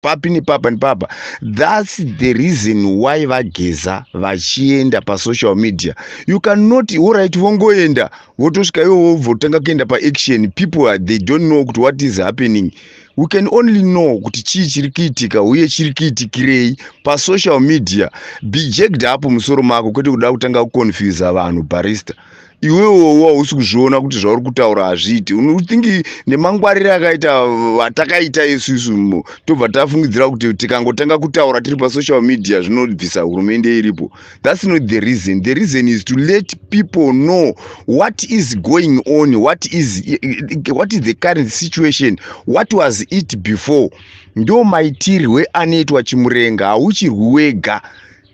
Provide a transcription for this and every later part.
papi nepapa nepapa. That's the reason why vageza vachienda pasocial media. You cannot, alright, vongoenda votosvika ivo votanga kuenda paaction. People they don't know what is happening. We can only know kuti chii chiri kuitika uye chiri kuitikirei pasocial media. Be jacked up musoro mako kwete kuda kutanga kuconfuse vanhu barista. Iwewo hausi kuzviona kuti zvauri kutaura hazviiti. Unothingi nemangwarire akaita vatakaita isusu tobva tafungidzira kuti tikangotanga kutaura tiri pasocial media zvinobvisa hurumende iripo. That's not the reason. The reason is to let people know what is going on, what is the current situation, what was it before. Ndo maitirwe anoitwa chimurenga hauchirwi wega.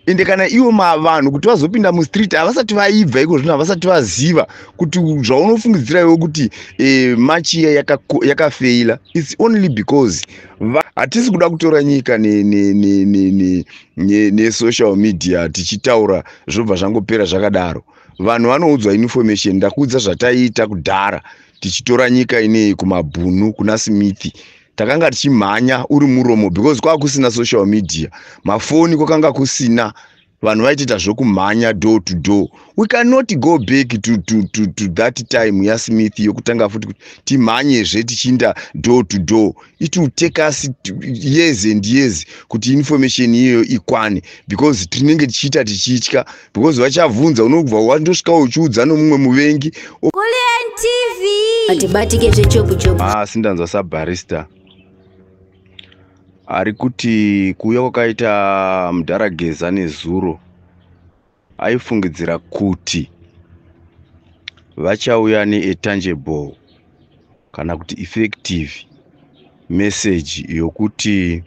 Ende kana iwo vanhu kuti vazopinda mustreet havasati vaibva iko zvino havasati vaziva kuti zvaunofungidzira iwe kuti machi yakafeila. It's only because hatisi kuda kutora nyika ne-social media tichitaura zvobva zvangopera zvakadaro. Vanhu vanoudzwa information. Ndakuudza zvataita kudhara tichitora nyika ineyi kumabhunu kuna Smith. Takanga tichimhanya uri muromo because kwakusina social media. Mafoni kwakanga kusina. Vanhu vaitita zvokumhanya door to door. We cannot go back to that time yaSmith yokutanga futi timhanyezve tichinda door to door. It will take us years and years kuti information iyoyo ikwane because tinenge tichiita tichitya because vachavunza unobva wandosvika uchiudza nomumwe muvengi kuli NTV atibatike zvechopu chopu. Sindanzwa sabarista ari kuti kuuya kwakaita Mudarageza neZuro aifungidzira kuti vachauya ne-tangible kana kuti effective message yokuti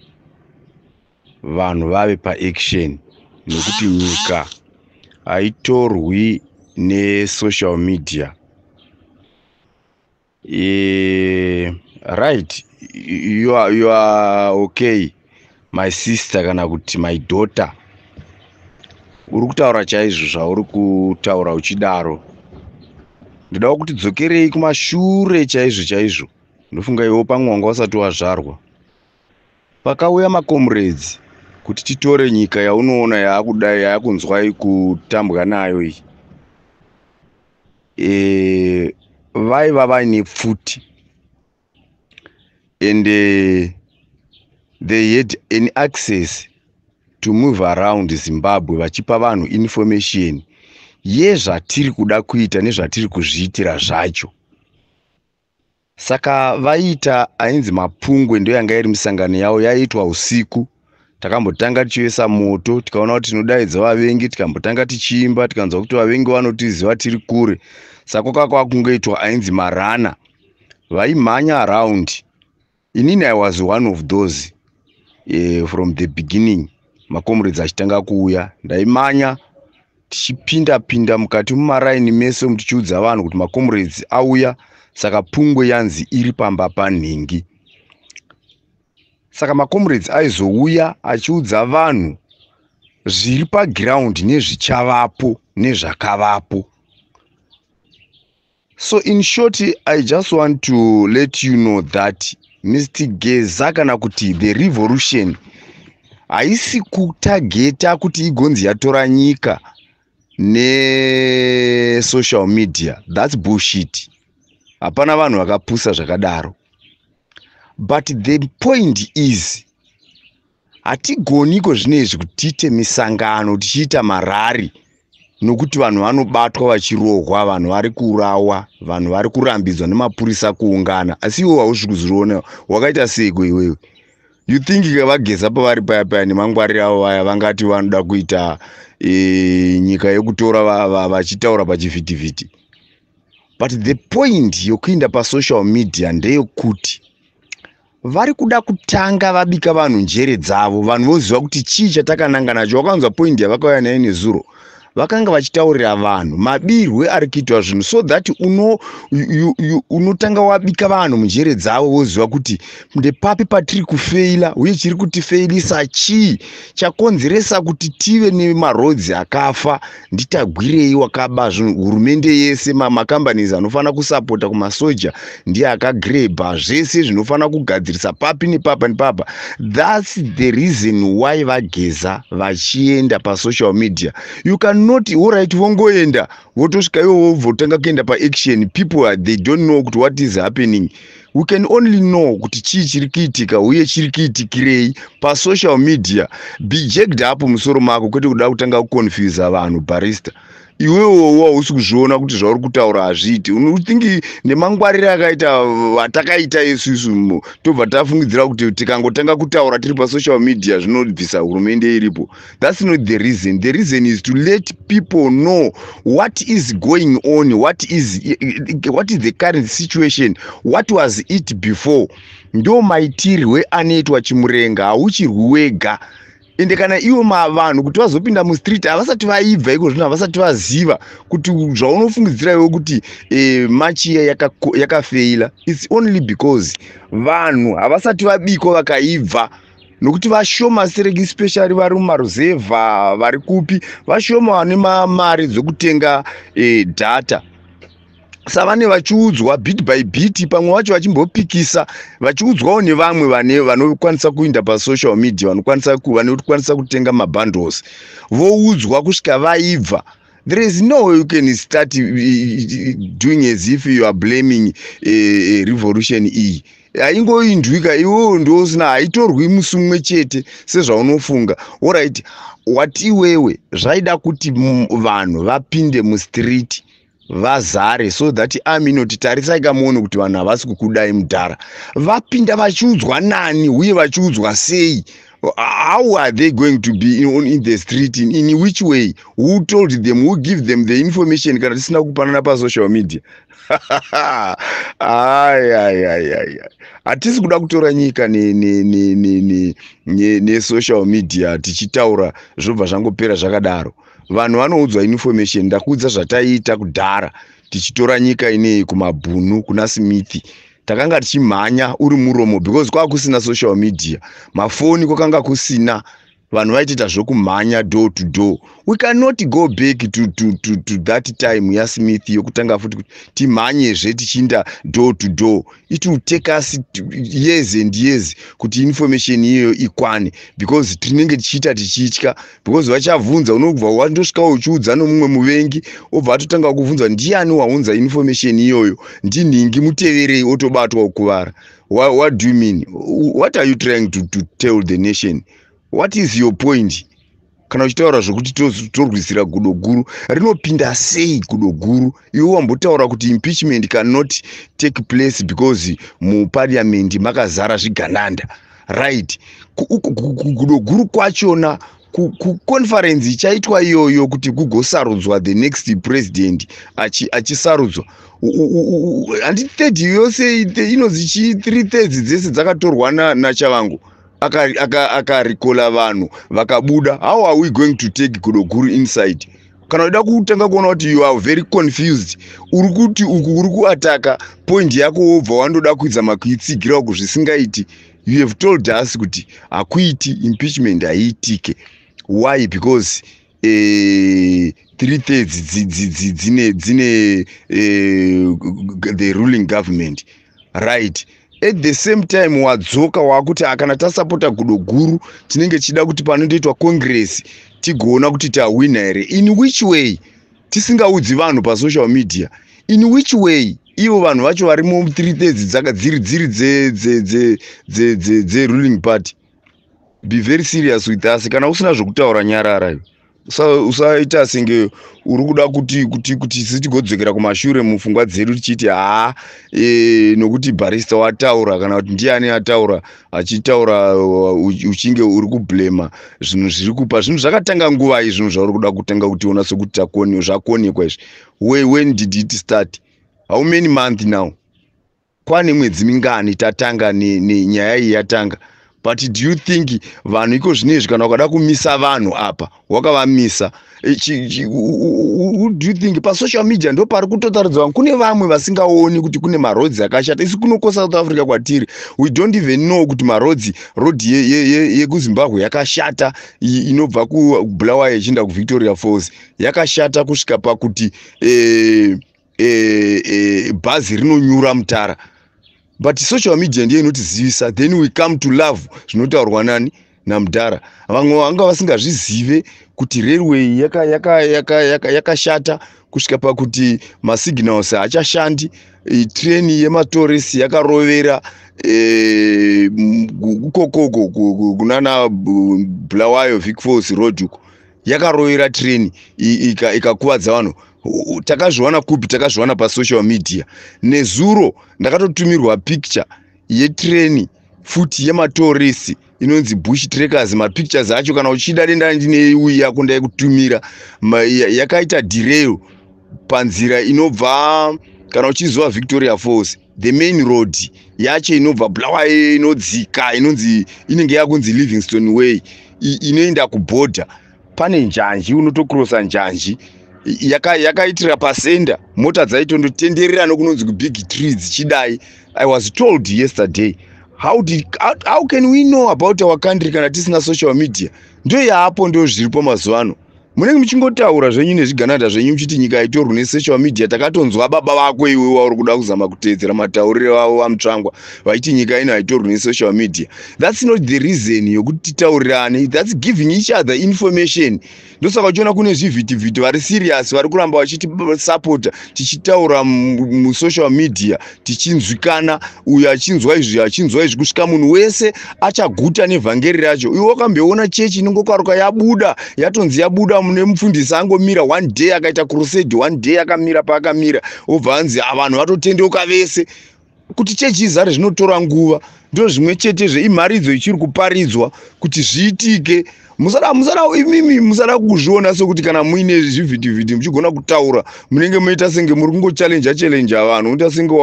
vanhu vave paaction nokuti nyika haitorwi ne-social media. Right, you are okay my sister kana kuti my daughter. Uri kutaura chaizvo zvauri kutaura uchidaro. Ndoda kuti dzokerei kumashure chaizvo chaizvo. Ndofunga iwo pamwanga usati wazvarwa pakauya macomrades kuti titore nyika yaunoona yaakudai yaakunzwai kutambwa nayo iyi. Vaiva vaine pfuti and they had an access to move around Zimbabwe vachipa vanhu information yezvatiri kuda kuita nezvatiri kuzviitira zvacho. Saka vaita ainzi Mapungwe ndo yanga iri misangano yavo yaitwa usiku. Takambotanga tichiwesa moto tikaona kuti tinodaidza vavengi tikambotanga tichiimba tikanzwa kuti vavengi vanotiziva tiri kure. Saka kwakungoitwa ainzi Marana vaimhanya around. Inini I was one of those from the beginning. Macomrades achitanga kuuya ndaimhanya tichipinda mukati mumaraini mese tichiudza vanhu kuti Macomrades auya. Saka Pungwe yanzi iri pamba panhingi. Saka Macomrades aizouya achiudza vanhu zviri paground nezvichavapo nezvakavapo. So in short, I just want to let you know that Mr. Geza kana kuti the revolution haisi kutageta kuti igonzi yatora nyika ne social media. That's bullshit. Hapana vanhu vakapusa zvakadaro. But the point is hatigoniko zvinezvi kuti tiite misangano tichiita marari nokuti vanhu vanobatwa vachirohwa, vanhu vari kurawa, vanhu vari kurambidzwa nemapurisa kuungana. Asi iwe hauzvi kuzviona wakaita seiko iwewe? You think vageza pavari paya nemangwarire avo vaya vangati vanoda kuita nyika yekutora vachitaura pachivhitivhiti. But the point yokuinda pasocial media ndeyekuti vari kuda kutanga vabika vanhu njere dzavo. Vanhu voziva kuti chii chatakananga nacho. Wakanzwa point yavakauya nayo neZuro. vakanga vachitaurira vanhu mabirwe ari kuitwa zvinhu, so that unotanga wabika vanhu munjere dzavo woziva kuti ndepapi patiri kufeila uye chiri kutifeilisa chii, chakonzeresa kuti tive nemarodzi akafa. Nditagwirei wakaba zvinhu, hurumende yese macompanies anofanira kusapota kumasoja ndiye akagrebha zvese zvinofanira kugadzirisa papi nepapa nepapa. That's the reason why vageza vachienda pasocial media. You cannot, alright, vongoenda votosvika ivo votanga kuenda paaction. People they don't know what is happening. We can only know kuti chii chiri kuitika uye chiri kuitikirei pasocial media. Be jacked up musoro mako kwete kuda kutanga kuconfuse vanhu. Barista, iwewo hausi kuzviona kuti zvauri kutaura hazviiti. Unothingi nemangwarire akaita vatakaita isusu tobva tafungidzira kuti tikangotanga kutaura tiri pasocial media zvinobvisa hurumende iripo. That's not the reason. The reason is to let people know what is going on, what is the current situation, what was it before. Ndo maitirwe anoitwa chimurenga, hauchirwi wega. Ende kana iwo vanhu kuti vazopinda mustreet havasati vaibva iko zvino, havasati vaziva kuti zvaunofungidzira iwe kuti machi yakafeila. It's only because vanhu havasati vabikwa vakaibva, nokuti vashoma sereki, especially vari mumaruzevha vari kupi, vashoma vane mari dzokutenga data. Savane vachiudzwa bit by bit, pamwe vacho vachimbopikisa vachiudzwawo nevamwe vanokwanisa kuinda pasocial media, vanokwanisa kutenga mabundles, voudzwa kusvika vaibva. There is no way you can start doing as if you are blaming a revolution iyi. Haingoindwika, iwo ndosina, haitorwi musi mumwe chete sezvaunofunga. Alright, wati iwewe zvaida kuti vanhu vapinde mustreet vazare, so that inoti tarisai kamuone kuti vanhu havasi kukudai mudhara. Vapinda vachiudzwa nani uye vachiudzwa sei? How are they going to be in the street? In which way? Who told them? Who give them the information? Kana tisina kupanana pa social media. Hatisi kuda kutora nyika ne social media tichitaura zvobva zvangopera zvakadaro. Vanhu vanoudzwa information. Ndakuudza zvataita kudhara tichitora nyika ineyi kumabhunu kuna Smith. Takanga tichimhanya uri muromo because kwakusina social media. Mafoni kwakanga kusina. Vanhu vaitita zvokumhanya door to door. We cannot go back to that time ya Smith yokutanga futi timhanyezve tichinda door to door. It will take us years and years kuti information iyoyo ikwane, because tinenge tichiita tichitya, because vachavunza, unobva wandosvika uchiudza nomumwe muvengi obva atotanga kuvunzwa ndiani waunza information iyoyo, ndinhingi muteverei, otobatwa ukuvara. What do you mean? What are you trying to tell the nation? What is your point? Kana uchitaura zvokuti torwisira gudo guru, rinopinda sei gudo guru? Iwe wambotaura kuti impeachment cannot take place because mu parliament makazara zvigananda, right? Gudo guru kwachona ku conference ichaitwa iyoyo kuti kugosarudzwa the next president achisarudzwa. And third yose inozi 3/3 dzese dzakatorwa naChavangu. Akarikola vanhu vakabuda. How are we going to take gudo guru inside? Kana uda kutanga kuona kuti you are very confused, uri kuti uri kuataka point yako wobva wandoda kuidza makuitsigira kuzvisingaiti. You have told us kuti akuiti impeachment haiitike. Why? Because 3/3 dzine the ruling government, right? At the same time wadzoka wakuti akana tasapota gudo guru tinenge chida kuti panondoitwa congress tigoona kuti tawina here. In which way? Tisingaudzi vanhu pa social media. In which way? Ivo vanhu vacho vari mu 3/3 dzaka dziri dze ruling party. Be very serious with us. Kana usina zvokutaura nyarara. Usaita senge uri kuda kuti sitigodzokera kumashure mufungwa dzedu tichiti nokuti barista wataura kana kuti ndiani ataura achitaura uchinge uri kublema zvinhu zviri kupa zvinhu zvakatanga nguva iyi zvinhu zvauri kuda kutanga kuti ona sokuti zvakonekwa izvi. When did it start? How many months now? Kwane mwedzi mingani tatanga nenyaya iyi yatanga? but do you think vanhu iko zvinezvi kana ukada kumisa vanhu apa wakavamisa do you think pasocial media ndo pari kutotaridzwa kune vamwe vasingaoni kuti kune marodzi akashata isi kunokosa South Africa kwatiri we don't even know kuti marodzi road yekuZimbabwe yakashata inobva kuBulawayo ichienda kuVictoria Falls yakashata kusvika pakuti bhazi rinonyura mutara. But social media ndiyo inotizivisa, then we come to love zvinotaurwa nani naMudhara. Vamwe vanga vasingazvizive kuti railway yakashata kusvika pakuti masignals achashandi, train yematorisi yakarovera ukoko kunana Bulawayo Vic Falls road uko yakarovera train ikakuwadza vanhu. Takazviona kupi, takazviona pasocial media. Nezuro ndakatotumirwa picture yetreni futi yematorisi inonzi Bush Trekkers. Mapictures acho kana uchida denda ndine uya kundai kutumira yakaita derail panzira inobva kana uchizwa Victoria Falls, the main road yacho inobva Bulawayo inodzika inonzi inenge yakunzi Livingstone Way inoenda kuborder. Pane njanji unotokrosa njanji yakaitira pasenda mota dzaitondotenderera nokunonzi kubig trees chidai. I was told yesterday, how can we know about our country kana tisina social media? Ndo yapo ndo zviripo mazuvano. Munenge muchingotaura zvenyu nezviganada zvenyu muchiti nyika itorwa nesocial media. Takatonzwa baba vako iwe wauri kuda kuzama kuteedzera matauriro wavo vamutsvangwa vaiti nyika ino haitorwa nesocial media. That's not the reason yokuti titaurirane. That's giving each other information. Ndosaka uchiona kune zvivhitivhiti vari serious vari kuramba vachiti support tichitaura musocial media tichinzwikana, uyo achinzwa izvi kusvika munhu wese achaguta nevhangeri racho. Iwe wakamboona chechi inongokaruka yabuda yatonzi yabuda mune mufundisi angomira one day akaita crusade, one day akamira paakamira obva anzi vanhu vatotendeuka vese. Kuti chechi izare zvinotora nguva, ndo zvimwe chetezve imharidzo ichiri kuparidzwa kuti zviitike. Musada kuzviona sokuti kana muine zvivhitivhiti muchigona kutaura munenge muita senge muri kungochallenge vanhu, unoita senge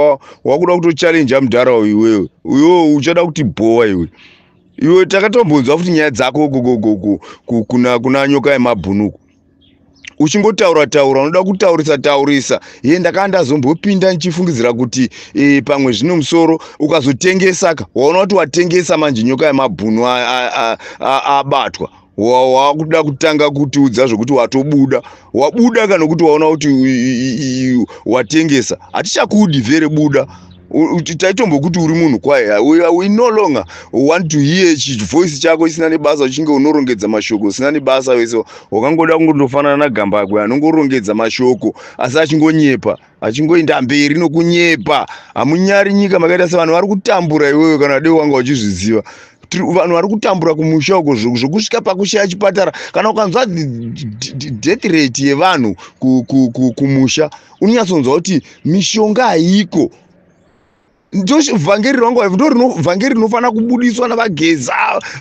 wakuda kutochallenge Mudhara iwewe. Iwewe uchada kuti bhowa iwe. Iwe takatombonzwa futi nyaya dzako kuna nyoka yemabhunuku. Uchingotaura unoda kutaurisa ndakanga ndazombopinda nichifungidzira kuti pamwe zvino musoro ukazotengesa waona kuti watengesa manje nyoka yemabhunu abatwa wakuda kutanga kutiudza zvokuti wabuda kana kuti waona kuti watengesa hatichakudi vhere buda. Taitombokuti uri munhu kwaye, we no longer want to hear voice chako isina nebasa uchinge unorongedza mashoko usina nebasa wese wakangoda kungofanana naGambagwe anongorongedza mashoko asi achingoenda mberi nokunyepa. Hamunyari nyika makaita sevanhu vari kutambura iwewe kana dei wanga uchizviziva. Vanhu vari kutambura kumusha uko zvokusvika pakushaya chipatara. Kana ukanzwa death rate yevanhu kumusha unonyatsonzwa kuti mishonga haiko. Ndo vhangeri rangu ndo vhangeri rinofana kubudiswa navageza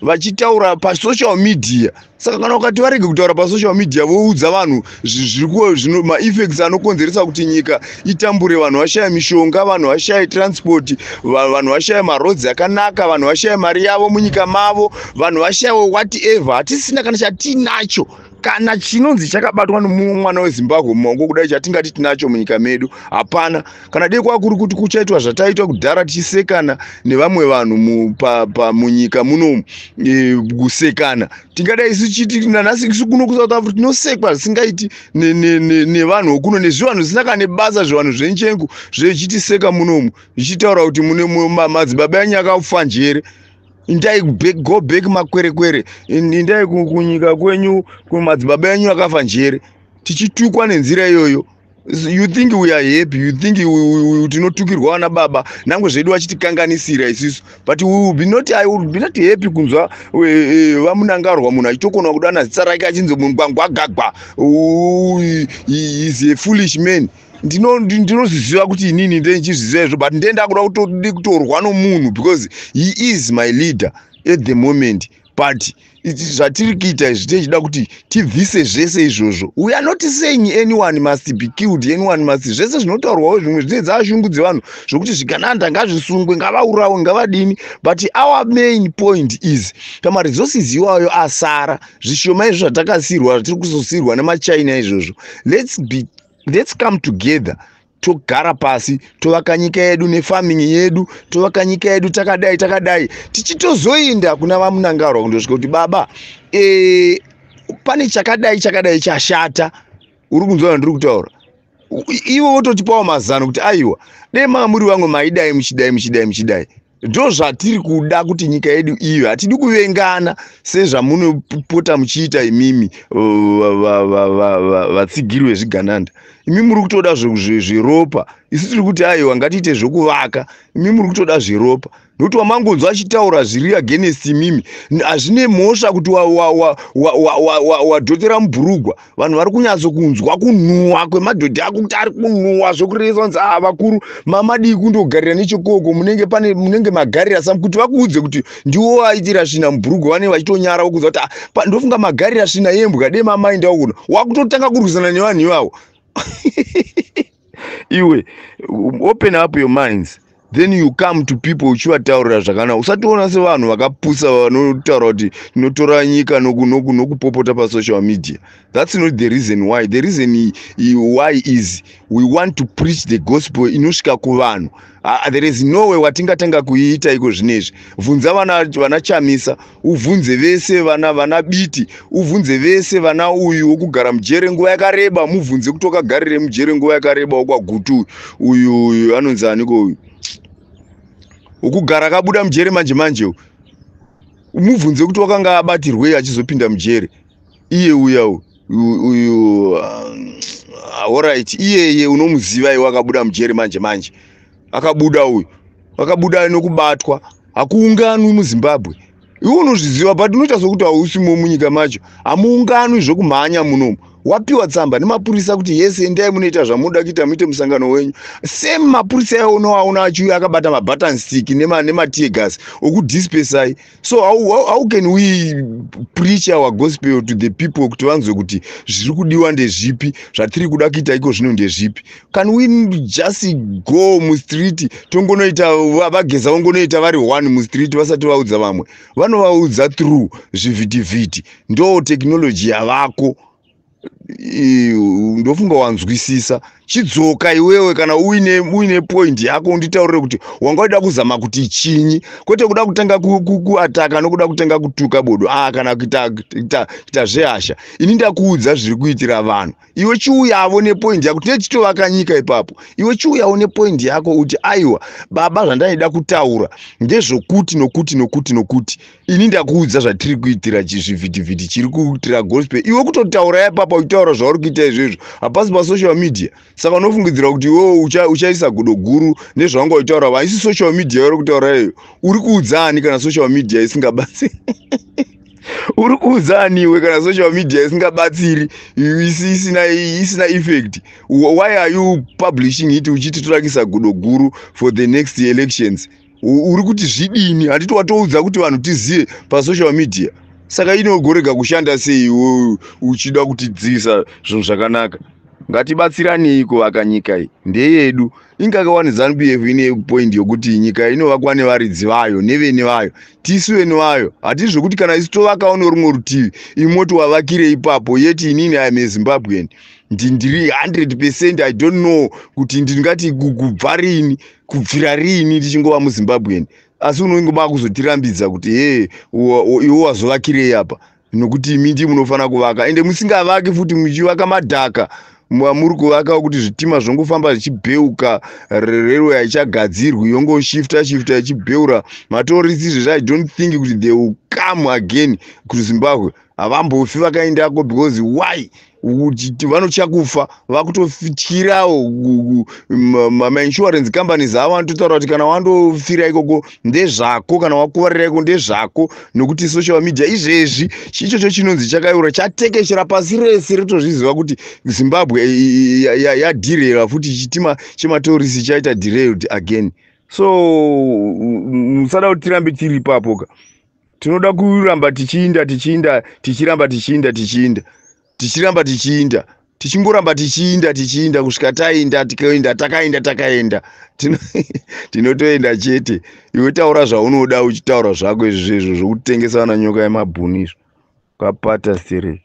vachitaura pasocial media. Saka kana ukati varege kutaura pasocial media voudza vanhu zvirikuwa maeffects anokonzeresa kuti nyika itambure, vanhu vashaya mishonga, vanhu vashaya transport, vanhu vashaya marodzi akanaka, vanhu vashaya mari yavo munyika mavo, vanhu vashaya whatever. Hatisina kana chatinacho kana chinonzi chakabatwa nomwana weZimbabwe mumaoko kudai chatingati tinacho munyika medu. Hapana. Kana dei kwakuri kuti kuchaitwa zvataitwa kudhara tichisekana nevamwe vanhu munyika muno kusekana, tingadai isuchiti nanhasi isu kuno kuSouth Africa tinosekwa zvisingaiti nevanhu vokuno nezvivanhu zvisina kana nebasa, zvivanhu zvenchengu zvechitiseka munomu zvichitaura kuti mune madzibaba enyu akafa njere. Indai go back makwerekwere, indai kunyika kwenyu kumadzibaba enyu akafa njere. Tichitukwa nenzira iyoyo. You think we are happy? You think tinotukirwa vana baba nango zvedu vachitikanganisira isusu, but I will be not happy kunzwa vamunangarwa munhu achitokona kudana zita rake achinzi Mungwangwagagwa is a foolish man. Ndinoziziva kuti inini ndenchizviziva izvo, but ndenda kuda kutorwa nomunhu because he is my leader at the moment. but zvatiri kuita izvi tichida kuti tibvise zvese izvozvo. We are not saying anyone must be killed, anyone must, zvese zvinotaurwawo zvimwe zvinenge dzashungudze vanhu zvokuti zvigananda ngazvisungwe, ngavaurawe, ngavadini, but our main point is kama resources iwayo asara zvishoma izvo zvatakasirwa, zvatiri kuzosirwa nemachina izvozvo, let's come together togara pasi tovaka nyika yedu nefarming yedu, tovaka nyika yedu takadai tichitozoenda kuna vamunangarwa kundosvika kuti baba pane chakadai chashata, uri kunzwa ndiri kutaura, iwe wototipawo mazano kuti aiwa dai muri vamwe maidai muchidai. Ndo zvatiri kuda kuti nyika yedu iyo, hatidi kuvengana sezvamunopota muchiita imimi vatsigiri vezvigananda. Imimi muri kutoda zviropa, isi tiri kuti aiwa ngatiite zvokuvaka, imimi muri kutoda zviropa. Nokuti wamangonzwa achitaura zviri against imimi hazvine mhosva kuti wadhotera mubhurugwa, vanhu vari kunyatsokunzwa kunhuhwa kwemadhodhi ako kuti ari kunhuhwa zvokureva kunzi vakuru mamadii kundogarira nechekoko munenge magarira sam, kuti vakuudze kuti ndiwo vaitira svina mubhurugwa, vane vachitonyara vokudza kuti ndofunga magarira svina yembwa dei mamaindawo kuno, wakutotanga kurwisana nevanhu ivavo. Iwe open up your minds, then you come to people uchivataurira zvakanaka. Usationa sevanhu vakapusa vanotaura kuti tinotora nyika nokupopota pasocial media. That's not the reason why. The reason why is we want to preach the gospel inosvika kuvanhu. There is no way watingatanga kuiita iko zvinezvi. Vunza vana Chamisa, uvunze vese vana Biti, uvunze vese vana uyu wokugara mujere nguva yakareba, muvunze kuti wakagarire mujere nguva yakareba wakwaGutu uyu anonzi aniko uyu ukugara akabuda mujere manje muvunze kuti wakanga abatirwei achizopinda mujere. Iye uyu alright, iyeye unomuziva iwe akabuda mujere manje akabuda uyu akabuda nokubatwa, hakuunganwi muZimbabwe. Iwe unozviziva, but unoita sokuti hausimo munyika macho, hamuunganwi zvokumhanya munomu. Wapiwa tsamba nemapurisa kuti yese endai munoita zvamunoda kuita, muite musangano wenyu. Same mapurisa unoaona achiuya akabata mabutton stick nematear gas okudispersai. So how can we preach our gospel to the people kuti vanzwe kuti zviri kudiwa ndezvipi, zvatiri kuda kuita iko zvino ndezvipi? Can we just go mustreet tongonoita vageza vongonoita vari one mustreet vasati vaudza vamwe? Vanovaudza through zvivhitivhiti, ndo technology yavako. Ndofunga wanzwisisa. Chidzoka iwewe kana uine point yako unditaurire kuti wangoda kuzama kuti chinyi, kwete kuda kutanga kuataka nokuda kutanga kutuka bodo kana kuita zvehasha. Ini ndakuudza zviri kuitira vanhu, iwe chiuyavo nepoint yako, tichitovaka nyika ipapo. Iwe chiuyavo nepoint yako kuti aiwa baba zvandaida kutaura ndezvokuti nokuti. Ini ndakuudza zvatiri kuitira zvivhitivhiti chiri kuitira gospel. Iwe kutotaura ipapo utaura zvauri kuita izvozvo hapasi pasocial media. Saka unofungidzira kuti uchaisa godo guru nezvawanga utaura vaisi social media uri kutaura iyo. Uri kuudzani kana social media isingabatsiri? Uri kuudzani iwe kana social media isingabatsiri, isina effect? Why are you publishing it uchiti torakisa godo guru for the next elections? Uri kuti zvidini? Hatiti watoudza kuti vanhu tizive pasocial media. Saka inogorega kushanda sei uchida kutidzivisa zvinhu zvakanaka. Ngatibatsirani kuvaka nyika iyi, ndeyedu. Ingakawana ZANU-PF ine point yokuti nyika inovakwa nevaridzi vayo nevene vayo, tisu vene vayo. Hatisi zvokuti kana isi tovakawo nerumwe rutivi imoti wavakire ipapo, yeti inini I am a Zimbabwean, ndiri 100%. I don't know kuti ndingati kubva rini kubvira rini tichingova muZimbabwean. Asi unongoba kuzotirambidza kuti iwo wazovakirei apa, nokuti imi ndi munofana kuvaka, ende musingavaki futi muchivaka madhaka. Muri kuvaka kuti zvitima zvongofamba zvichibheuka, railway haichagadzirwi yongoshifta ichibheura matorisi izvezvi. I don't think kuti they will come again kuZimbabwe. Havambofi vakaendako because why? Vanochakufa vakutofityirawo ma-insurance companies ava vanototaura kuti kana wandofira ikoko ndezvako, kana wakuvarira ikoko ndezvako, nokuti social media izvezvi ichocho chinonzi chakaiura chatekeshera pasi rese ritozviziva kuti Zimbabwe yadhirera futi chitima chematorisi chaita derailed again. So musada kuti tirambe tiri ipapo. tinoda kuramba tichiramba tichingoramba tichiinda kusvika takaenda tinotoenda chete. Iwe taura zvaunoda uchitaura zvako izvi zvezvo zvokutengesa na nyoka yemabhuni izvo kapata stere.